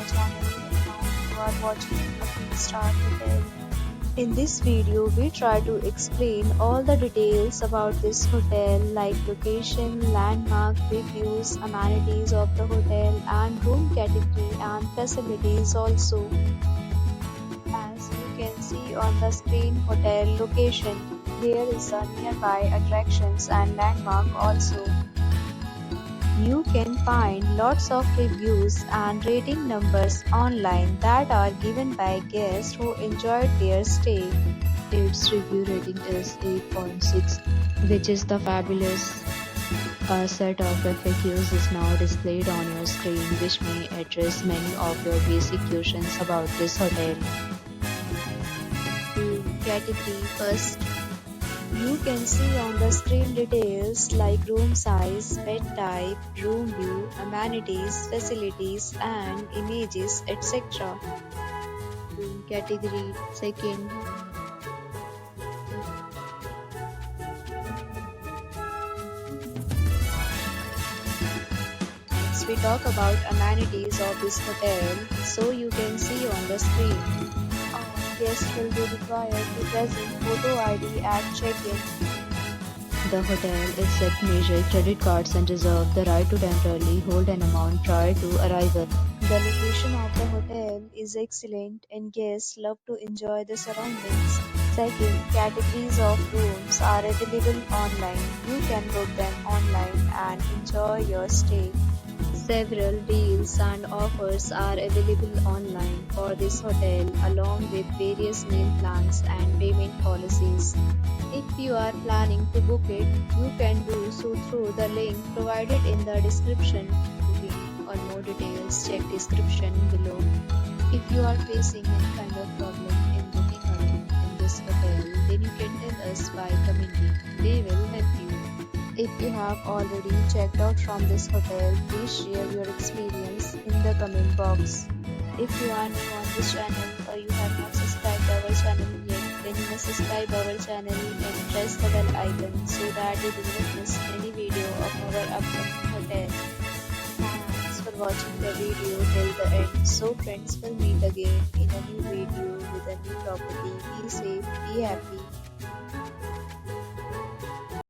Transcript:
my channel, and now you are watching a 3-star hotel. In this video, we try to explain all the details about this hotel like location, landmark, reviews, amenities of the hotel and room category and facilities also. As you can see on the screen, hotel location. There is a nearby attractions and landmark also. You can find lots of reviews and rating numbers online that are given by guests who enjoyed their stay. Its review rating is 8.6, which is the fabulous. A set of FAQs is now displayed on your screen, which may address many of your basic questions about this hotel. Room category first. You can see on the screen details like room size, bed type, room view, amenities, facilities and images, etc. Room category second. Next we talk about amenities of this hotel. So you can see on the screen. Guests will be required to present photo ID at check-in. The hotel accepts major credit cards and reserves the right to temporarily hold an amount prior to arrival. The location of the hotel is excellent and guests love to enjoy the surroundings. Second, categories of rooms are available online. You can book them online and enjoy your stay. Several deals and offers are available online for this hotel along with various meal plans and payment policies. If you are planning to book it, you can do so through the link provided in the description. For more details, check description below. If you are facing any kind of problem in booking a room in this hotel, then you can tell us by commenting. They will help you. If you have already checked out from this hotel, please share your experience in the comment box. If you are new on this channel or you have not subscribed our channel yet, then you must subscribe our channel and press the bell icon so that you do not miss any video of our upcoming hotel. Thanks for watching the video till the end. So friends, will meet again in a new video with a new property. Be safe, be happy.